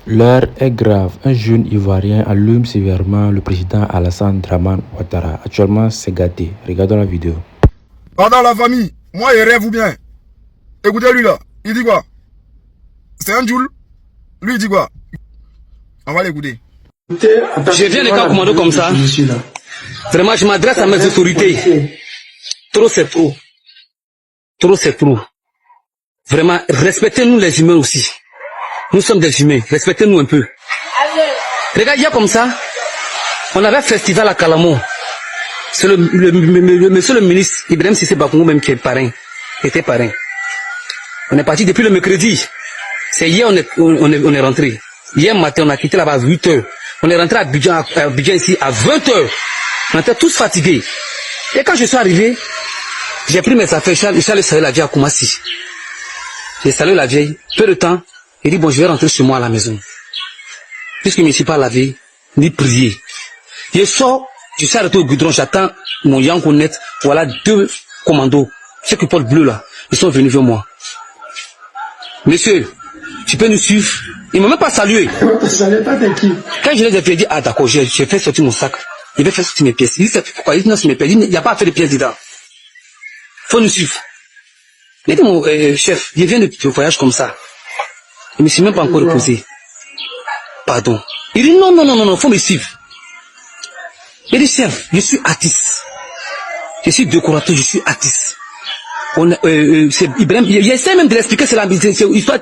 L'heure est grave. Un jeune Ivoirien allume sévèrement le président Alassane Dramane Ouattara. Actuellement, c'est gâté. Regardons la vidéo. Pendant la famille, moi il rêve ou bien. Écoutez lui là, il dit quoi? C'est un Joule. Lui il dit quoi? On va l'écouter. Je viens de camp commando comme ça. Vraiment, je m'adresse à mes autorités. Trop c'est trop. Trop c'est trop. Vraiment, respectez-nous les humains aussi. Nous sommes des humains, respectez-nous un peu. Regarde, il y a comme ça, on avait un festival à Calamo. C'est le monsieur le ministre Ibrahim Sissé Bakongo même qui est parrain, qui était parrain. On est parti depuis le mercredi. C'est hier on est rentré. Hier matin, on a quitté là-bas à 8 h. On est rentré à Abidjan ici à 20 h. On était tous fatigués. Et quand je suis arrivé, j'ai pris mes affaires, je suis allé saluer la vieille à Koumassi. J'ai salué la vieille, peu de temps. Il dit, bon, je vais rentrer chez moi à la maison. Puisque je ne me suis pas lavé, ni prié. Je sors, je suis arrêté au goudron, j'attends mon Yanko net. Voilà 2 commandos. Ceux qui portent bleu là, ils sont venus vers moi. Monsieur, tu peux nous suivre? Ils ne m'ont même pas salué. Quand je les ai fait, dire, ah d'accord, j'ai fait sortir mon sac. Il va faire sortir mes pièces. Il dit, c'est pourquoi? Il dit, non, c'est mes pièces. Il n'y a pas à faire de pièces dedans. Faut nous suivre. Il dit, mon chef, je viens de voyage comme ça. Je ne me suis même pas encore reposé. Pardon. Il dit non, faut me suivre. Il dit, chef, je suis artiste. Je suis décorateur, je suis artiste. Il essaie même de l'expliquer, c'est l'histoire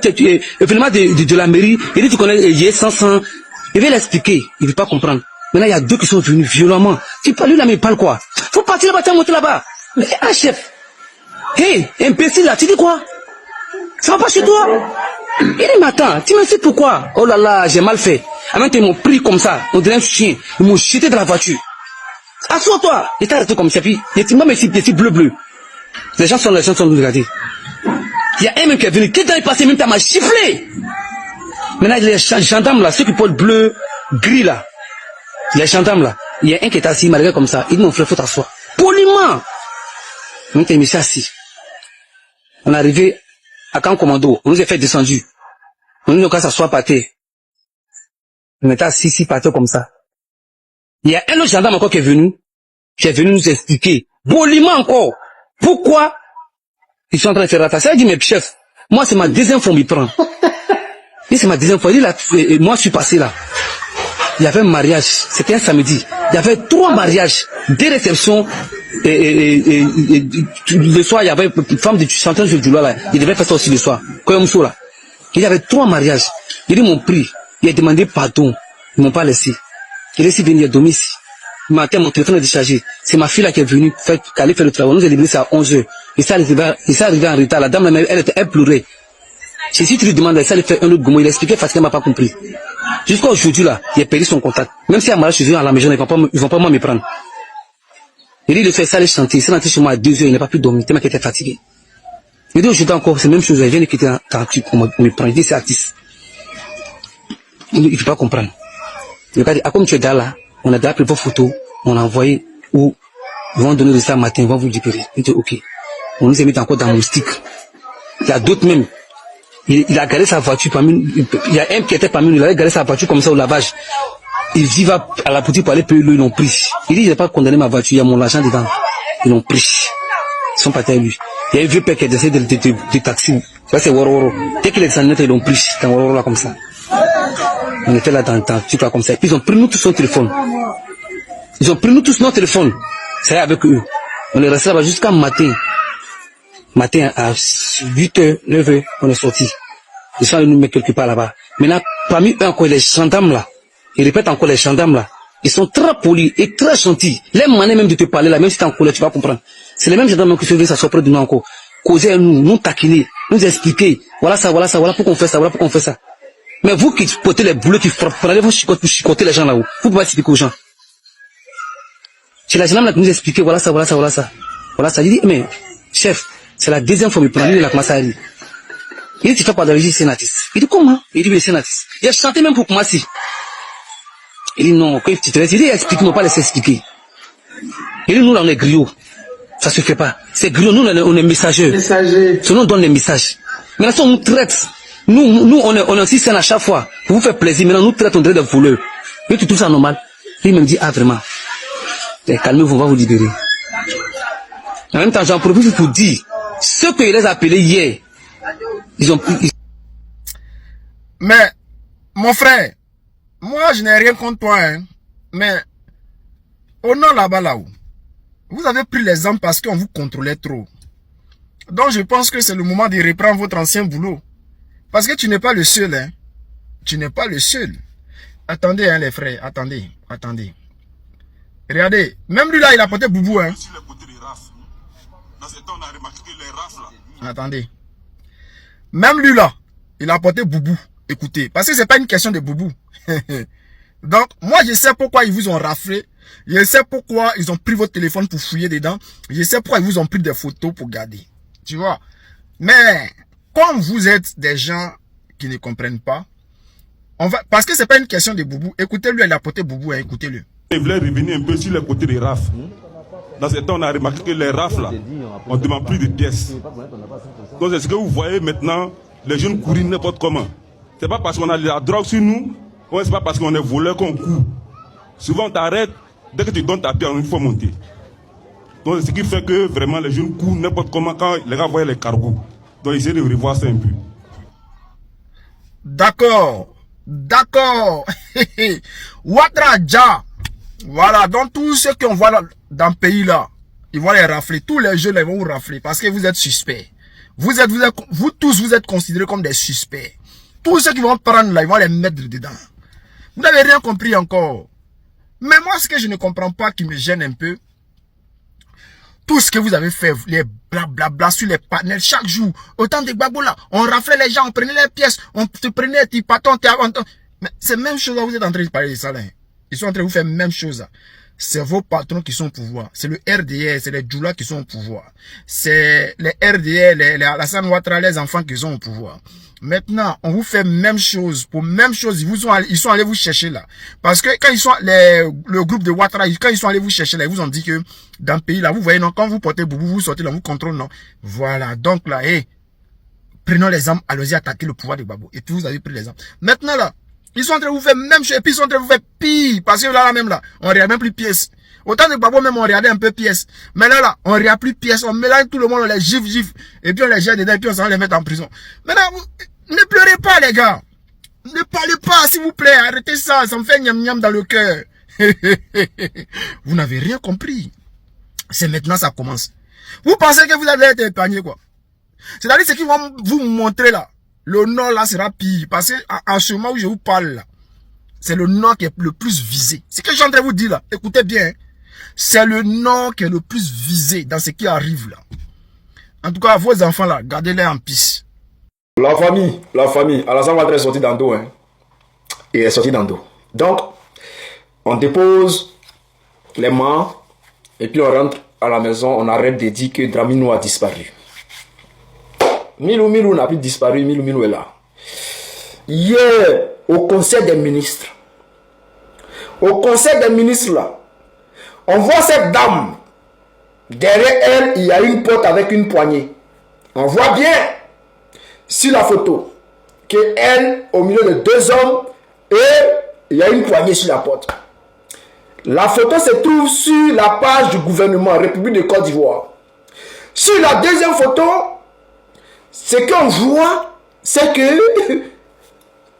événement de la mairie. Il dit, tu connais, il y a 500. Il veut l'expliquer, il ne veut pas comprendre. Maintenant, il y a 2 qui sont venus violemment. Tu parles, lui là, mais il parle quoi? Faut partir là-bas, tu monter là-bas. Mais, chef. Hé, imbécile là, tu dis quoi? Ça va pas chez toi? Il dit, mais attends, tu me sais pourquoi? Oh là là, j'ai mal fait. Avant qu'ils m'ont pris comme ça, on dirait un chien. Ils m'ont jeté de la voiture. Assois-toi. Il était arrêté comme ça, puis moi, mes petits bleu. Les gens sont nous regarder. Il y a un même qui est venu, qui est passé, même temps m'a chifflé. Maintenant, les gendarmes là, ceux qui portent bleu, gris là, les gendarmes là, il y a un qui est assis, il m'a regardé comme ça. Il dit, mon frère, faut t'asseoir. Poliment. Maintenant, il me suis assis. On est arrivé à camp commando, on nous a fait descendu. On nous a dit s'asseoir par terre. On était assis par terre comme ça. Il y a un autre gendarme encore qui est venu nous expliquer, poliment encore, pourquoi ils sont en train de faire la tasse. Il a dit, mais chef, moi c'est ma deuxième fois qu'il prend. Et c'est ma deuxième fois. Il dit, là, moi je suis passé là. Il y avait un mariage, c'était un samedi. Il y avait 3 mariages, 2 réceptions. Le soir, il y avait une femme de chanteuse de Djoula là. Il devait faire ça aussi le soir. Là. Il y avait 3 mariages. Il dit, mon prix. Il a demandé pardon. Ils ne m'ont pas laissé. Il est ici venu, il a dormi ici. Le matin, mon téléphone est déchargé. C'est ma fille là qui est venue aller faire le travail. Nous a libéré ça à 11 h. Il s'est arrivé en retard. La dame, elle pleurait. Si tu lui demandes, elle s'est fait un autre gourmand. Il a expliqué parce qu'elle m'a pas compris. Jusqu'à aujourd'hui là, il a perdu son contact. Même si un mariage chez eux à la maison, ils vont pas moi me prendre. Il dit, il s'est allé chanter. Il s'est rentré chez moi à 2 h. Il n'a pas pu dormir. Tellement qu'il était fatigué. Il dit, aujourd'hui encore, c'est la même chose. Il vient de quitter un type pour me prendre. Il dit, c'est artiste. Il ne peut pas comprendre. Il a dit, comme tu es là, on a déjà pris vos photos, on a envoyé où ils vont donner le ça matin, ils vont vous libérer. Il dit, ok. On nous a mis encore dans moustique. Il y a d'autres même. Il a garé sa voiture il y a un qui était parmi nous, il a garé sa voiture comme ça au lavage. Il va à la boutique pour aller payer l'eau, ils l'ont pris. Il dit, je n'ai pas condamné ma voiture, il y a mon argent dedans. Ils l'ont pris. Ils sont partis à lui. Il y a un vieux père qui a essayé de taxi. Ça c'est Woro. Dès qu'il est descendu, ils l'ont pris dans Woro là comme ça. On était là dans tout là comme ça. Et puis ils ont pris nous tous son téléphone. Ils ont pris nous tous notre téléphone. C'est avec eux. On est resté là-bas jusqu'à matin. Matin à 8 h, 9 h, on est sorti. Ils sont allés nous mettre quelque part là-bas. Maintenant, parmi eux encore les gendarmes là, ils répètent encore les gendarmes là, ils sont très polis et très gentils. Les manières même de te parler là, même si tu es en colère, tu vas comprendre. C'est les mêmes gendarmes qui sont venus s'asseoir près de nous encore. Causer à nous taquiner, nous expliquer. Voilà pourquoi on fait ça, voilà pourquoi on fait ça. Mais vous qui portez les boulots qui frappent, prenez vos chicoter les gens là-haut. Vous pouvez expliquer aux gens. C'est la gendarme là qui nous expliquait, voilà ça. Voilà ça. Il dit, mais, chef, c'est la deuxième fois que je prends, lui, il a commencé à dire. Il dit, tu fais pas de la musique sénatiste. Il dit, comment? Il dit, oui, sénatiste. Il a chanté même pour moi si. Il dit, non, quand tu te laisses, il dit, explique-moi, pas laisser expliquer. Il dit, nous, là, on est griots. Ça se fait pas. C'est griot, nous, on est messagers. Sinon, on donne les messages. Mais là, on nous traite. Nous on est aussi sains à chaque fois. Pour vous faire plaisir, maintenant, nous traitons de voleurs. Et tu trouves ça normal? Lui me dit, ah vraiment, calmez-vous, on va vous libérer. En même temps, j'en profite pour dire, ceux que je les ai appelés hier, Mais, mon frère, moi je n'ai rien contre toi, hein. Mais, au nord là-bas, là-haut, vous avez pris les armes parce qu'on vous contrôlait trop. Donc je pense que c'est le moment de reprendre votre ancien boulot. Parce que tu n'es pas le seul, hein. Tu n'es pas le seul. Attendez, hein, les frères, attendez. Regardez, même lui là, il a porté boubou, hein. Attendez. Même lui là, il a porté boubou. Écoutez, parce que c'est pas une question de boubou. Donc, moi, je sais pourquoi ils vous ont raflé. Je sais pourquoi ils ont pris votre téléphone pour fouiller dedans. Je sais pourquoi ils vous ont pris des photos pour garder. Tu vois. Mais, comme vous êtes des gens qui ne comprennent pas, parce que c'est pas une question de boubou. Écoutez-le, il a porté boubou, hein, écoutez-le. Il voulait revenir un peu sur les côtés des RAF. Dans ce temps, on a remarqué que les RAF, là, on ne demande plus de pièces. Donc, c'est ce que vous voyez maintenant, les jeunes courir n'importe comment. Ce n'est pas parce qu'on a de la drogue sur nous, ce n'est pas parce qu'on est voleur qu'on court. Souvent, on t'arrête, dès que tu donnes ta pierre, il faut monter. Donc, c'est ce qui fait que vraiment les jeunes courent n'importe comment quand les gars voient les cargos. Donc, essayez de revoir ça un peu. D'accord. Ouattara. Voilà, donc tous ceux qu'on voit dans le pays là, ils vont les rafler. Tous les jeunes, ils vont vous rafler parce que vous êtes suspects. Vous tous, vous êtes considérés comme des suspects. Tous ceux qui vont prendre là, ils vont les mettre dedans. Vous n'avez rien compris encore. Mais moi, ce que je ne comprends pas, qui me gêne un peu, tout ce que vous avez fait, les blablabla sur les panels, chaque jour, autant de babou là, on raflait les gens, on prenait les pièces, on te prenait, tu patons, mais c'est même chose là, vous êtes en train de parler de ça là. Ils sont en train de vous faire la même chose. C'est vos patrons qui sont au pouvoir. C'est le RDR, c'est les Djoula qui sont au pouvoir. C'est les RDR, les Alassane Ouattara, les enfants qui sont au pouvoir. Maintenant, on vous fait même chose. Pour même chose, ils sont allés vous chercher là. Parce que quand ils sont, le groupe de Ouattara, quand ils sont allés vous chercher là, ils vous ont dit que dans le pays là, vous voyez, non, quand vous portez boubou, vous sortez là, vous contrôlez, non. Voilà. Donc là, prenons les armes, allons-y attaquer le pouvoir de Gbagbo. Et puis vous avez pris les armes. Maintenant là, ils sont en train de vous faire même chose, et puis ils sont en train de vous faire pire. Parce que là même là, on regarde même plus pièces. Autant de Gbagbo même, on regardait un peu pièces. Mais là, on regarde plus pièces. On mélange tout le monde, on les gifle. Et puis on les jette dedans, et puis on s'en les mettre en prison. Maintenant, ne pleurez pas, les gars. Ne parlez pas, s'il vous plaît. Arrêtez ça, ça me fait niam dans le cœur. Vous n'avez rien compris. C'est maintenant ça commence. Vous pensez que vous allez être épargné, quoi. C'est-à-dire, ce qu'ils vont vous montrer là. Le nord là sera pire. Parce que en ce moment où je vous parle là, c'est le nord qui est le plus visé. C'est ce que je suis en train de vous dire là. Écoutez bien. Hein. C'est le nord qui est le plus visé dans ce qui arrive là. En tout cas, vos enfants là, gardez-les en piste. La famille. Alassane Ouattara est sorti dans dos. Hein. Il est sorti dans dos. Donc, on dépose les mains et puis on rentre à la maison. On arrête de dire que Dramino a disparu. Milou n'a plus disparu, Milou est là. Hier, au conseil des ministres, là, on voit cette dame. Derrière elle, il y a une porte avec une poignée. On voit bien sur la photo que elle, au milieu de deux hommes, et il y a une poignée sur la porte. La photo se trouve sur la page du gouvernement République de Côte d'Ivoire. Sur la deuxième photo, ce qu'on voit, c'est que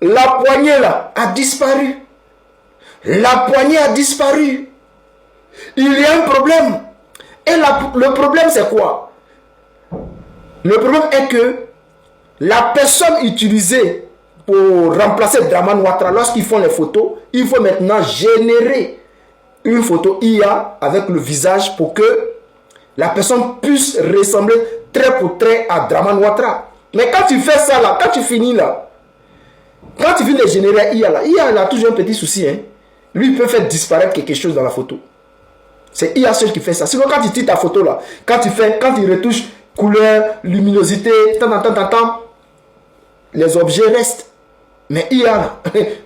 la poignée là a disparu. La poignée a disparu. Il y a un problème. Et le problème c'est quoi? Le problème est que la personne utilisée pour remplacer Dramane Ouattara, lorsqu'ils font les photos, il faut maintenant générer une photo IA avec le visage pour que la personne puisse ressembler trait pour trait à Dramane Ouattara. Mais quand tu fais ça là, quand tu finis là, quand tu finis de générer IA là, IA a toujours un petit souci. Hein. Lui, il peut faire disparaître quelque chose dans la photo. C'est IA seul qui fait ça. Sinon, quand tu tires ta photo là, quand il retouche couleur, luminosité, les objets restent. Mais IA là,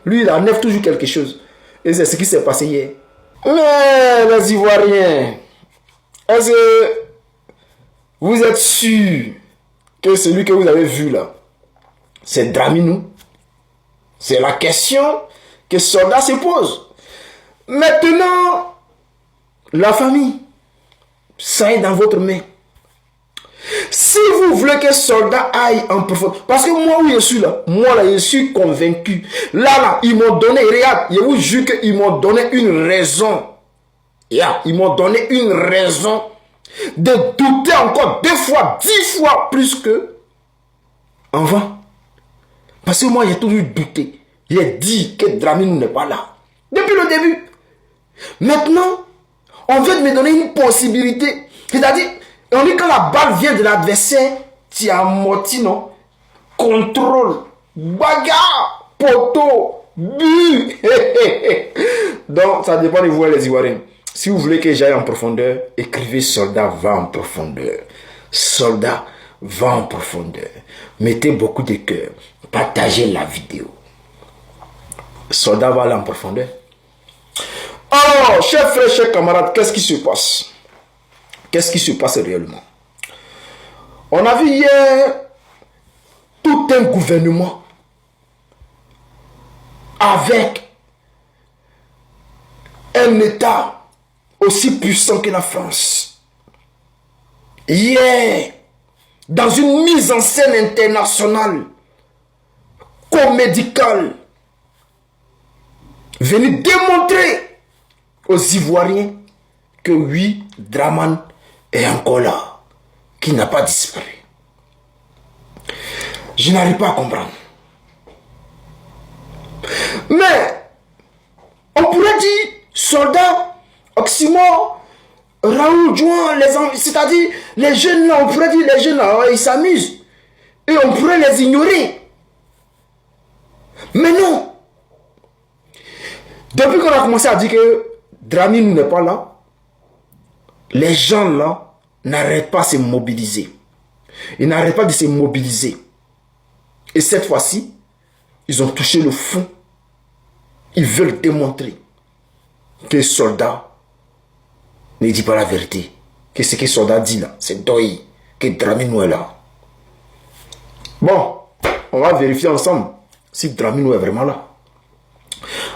lui, il enlève toujours quelque chose. Et c'est ce qui s'est passé hier. Mais les Ivoiriens, est-ce que vous êtes sûr que celui que vous avez vu là, c'est Draminou? C'est la question que Soldat se pose. Maintenant, la famille, ça est dans votre main. Si vous voulez que Soldat aille en profondeur, parce que moi où je suis là, je suis convaincu. Là, ils m'ont donné, regarde, je vous jure qu'ils m'ont donné une raison. Ils m'ont donné une raison de douter encore 2 fois, 10 fois plus que avant. Parce que moi, j'ai toujours douté. J'ai dit que Draminou n'est pas là. Depuis le début. Maintenant, on veut me donner une possibilité. C'est-à-dire, on dit que la balle vient de l'adversaire, tu as moitié, non? Contrôle, bagarre, poteau, but. Donc, ça dépend de vous, les Ivoiriens. Si vous voulez que j'aille en profondeur, écrivez Soldat va en profondeur. Soldat va en profondeur. Mettez beaucoup de cœur. Partagez la vidéo. Soldat va aller en profondeur. Alors, chers frères, chers camarades, qu'est-ce qui se passe? Qu'est-ce qui se passe réellement? On a vu hier tout un gouvernement avec un État aussi puissant que la France. Hier, dans une mise en scène internationale, comédicale, venu démontrer aux Ivoiriens que oui, Dramane est encore là, qui n'a pas disparu. Je n'arrive pas à comprendre. Mais, on pourrait dire, soldats, Oxymore, Raoul Jouan, c'est-à-dire les jeunes là, on pourrait dire les jeunes là, ils s'amusent. Et on pourrait les ignorer. Mais non. Depuis qu'on a commencé à dire que Draminou n'est pas là, les gens là n'arrêtent pas de se mobiliser. Ils n'arrêtent pas de se mobiliser. Et cette fois-ci, ils ont touché le fond. Ils veulent démontrer que le soldat ne dit pas la vérité. Que ce que le soldat dit là, c'est Doi, que Draminou est là. Bon, on va vérifier ensemble si Draminou est vraiment là.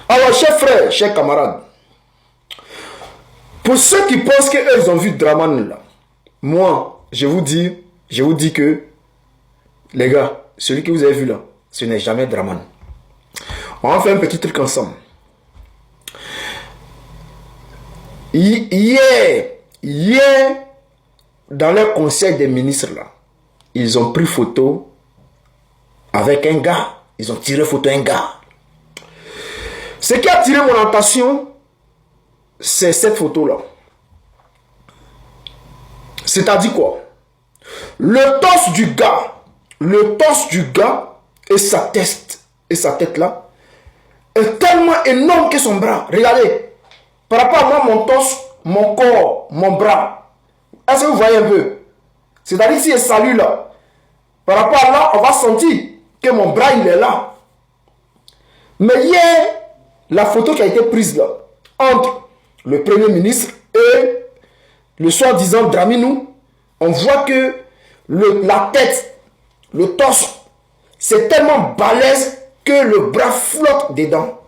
Alors, chers frères, chers camarades, pour ceux qui pensent qu'ils ont vu Dramane là, moi, je vous dis que, les gars, celui que vous avez vu là, ce n'est jamais Dramane. On va faire un petit truc ensemble. Hier, dans le conseil des ministres là, ils ont pris photo avec un gars. Ils ont tiré photo un gars. Ce qui a attiré mon attention, c'est cette photo-là. C'est-à-dire quoi? Le torse du gars et sa tête là est tellement énorme que son bras. Regardez, par rapport à moi, mon torse, mon corps, mon bras. Est-ce que vous voyez un peu? C'est-à-dire si je salue là, par rapport à là, on va sentir que mon bras il est là. Mais hier, la photo qui a été prise là, entre le Premier ministre et le soi-disant Draminou, on voit que la tête, le torse, c'est tellement balèze que le bras flotte dedans.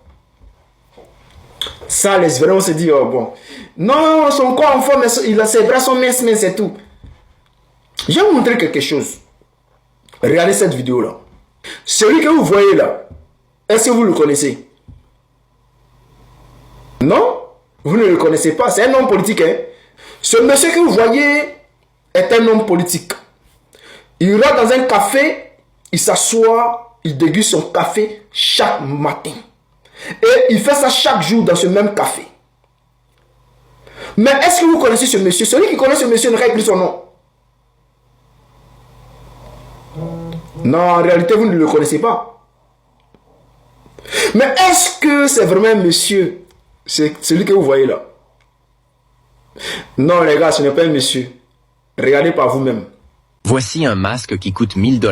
Ça, les Ivoiriens se disent, oh bon, non, son corps en forme, ses bras sont minces, mais c'est tout. Je vais vous montrer quelque chose. Regardez cette vidéo là. Celui que vous voyez là, est-ce que vous le connaissez? Non? Vous ne le connaissez pas, c'est un homme politique. Hein? Ce monsieur que vous voyez est un homme politique. Il rentre dans un café, il s'assoit, il déguste son café chaque matin. Et il fait ça chaque jour dans ce même café. Mais est-ce que vous connaissez ce monsieur? Celui qui connaît ce monsieur ne écrit son nom. Non, en réalité, vous ne le connaissez pas. Mais est-ce que c'est vraiment un monsieur? C'est celui que vous voyez là. Non, les gars, ce n'est pas un monsieur. Regardez par vous-même. Voici un masque qui coûte 1000 $.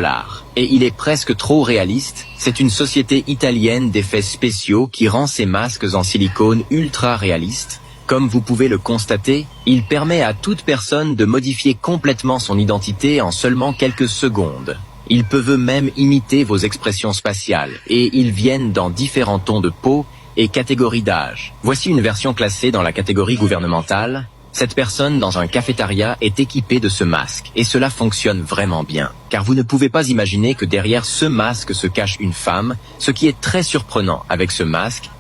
Et il est presque trop réaliste. C'est une société italienne d'effets spéciaux qui rend ces masques en silicone ultra réalistes. Comme vous pouvez le constater, il permet à toute personne de modifier complètement son identité en seulement quelques secondes. Ils peuvent même imiter vos expressions spatiales et ils viennent dans différents tons de peau et catégories d'âge. Voici une version classée dans la catégorie gouvernementale. Cette personne dans un cafétéria est équipée de ce masque et cela fonctionne vraiment bien. Car vous ne pouvez pas imaginer que derrière ce masque se cache une femme, ce qui est très surprenant avec ce masque.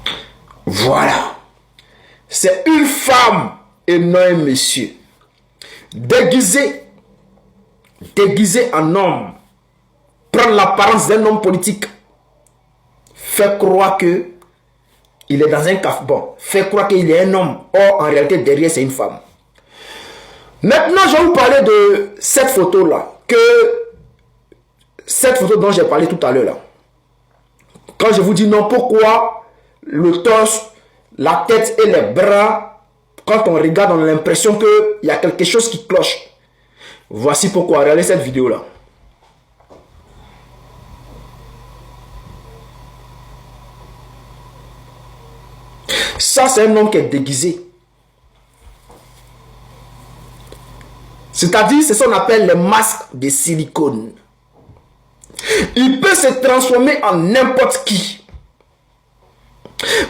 Voilà. C'est une femme et non un monsieur. Déguisé en homme. Prendre l'apparence d'un homme politique. Fait croire que il est dans un café. Bon, fait croire qu'il est un homme. Or, en réalité, derrière, c'est une femme. Maintenant, je vais vous parler de cette photo-là. Cette photo dont j'ai parlé tout à l'heure. Quand je vous dis non, pourquoi le torse, la tête et les bras, quand on regarde, on a l'impression qu'il y a quelque chose qui cloche. Voici pourquoi. Regardez cette vidéo-là. Ça, c'est un homme qui est déguisé. C'est-à-dire, c'est ce qu'on appelle les masques de silicone. Il peut se transformer en n'importe qui.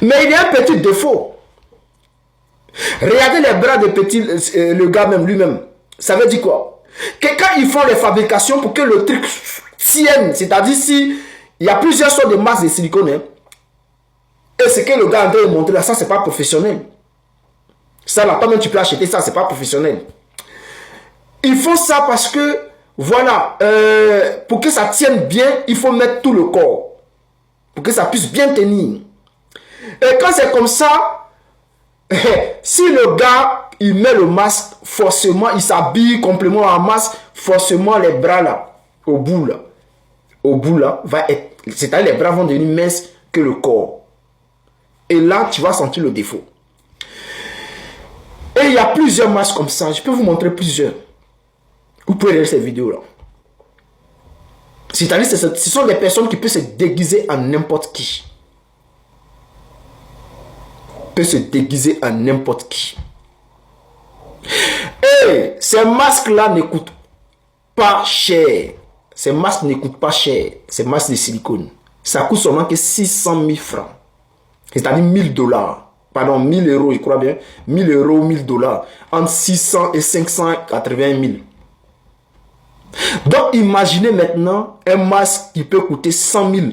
Mais il y a un petit défaut. Regardez les bras de petit, le gars même lui-même. Ça veut dire quoi? Que quand ils font les fabrications pour que le truc tienne, c'est-à-dire si il y a plusieurs sortes de masques de silicone, hein, et ce que le gars a en train de montrer là, ça c'est pas professionnel. Ça là, toi-même tu peux acheter ça, c'est pas professionnel. Ils font ça parce que, voilà, pour que ça tienne bien, il faut mettre tout le corps. Pour que ça puisse bien tenir. Et quand c'est comme ça, si le gars, il met le masque, forcément, il s'habille complètement en masque, forcément les bras là, au bout là, va être, c'est-à-dire les bras vont devenir minces que le corps. Et là, tu vas sentir le défaut. Et il y a plusieurs masques comme ça. Je peux vous montrer plusieurs. Vous pouvez regarder cette vidéo là. C'est-à-dire, ce sont des personnes qui peuvent se déguiser en n'importe qui. Peut se déguiser en n'importe qui. Et ces masques-là ne coûtent pas cher. Ces masques ne coûtent pas cher. Ces masques de silicone. Ça coûte seulement que 600 000 francs. C'est-à-dire 1000 $. Pardon, 1000 €, je crois bien. 1000 €, 1000 $. Entre 600 et 580 000. Donc, imaginez maintenant un masque qui peut coûter 100 000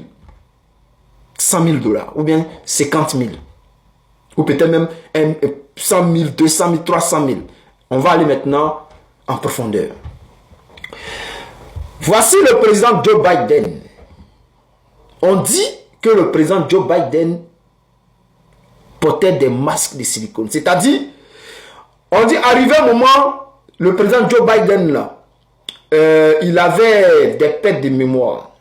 $. Ou bien 50 000. Ou peut-être même 100 000, 200 000, 300 000. On va aller maintenant en profondeur. Voici le président Joe Biden. On dit que le président Joe Biden portait des masques de silicone. C'est-à-dire, on dit, arrivé un moment, le président Joe Biden, là, il avait des pertes de mémoire.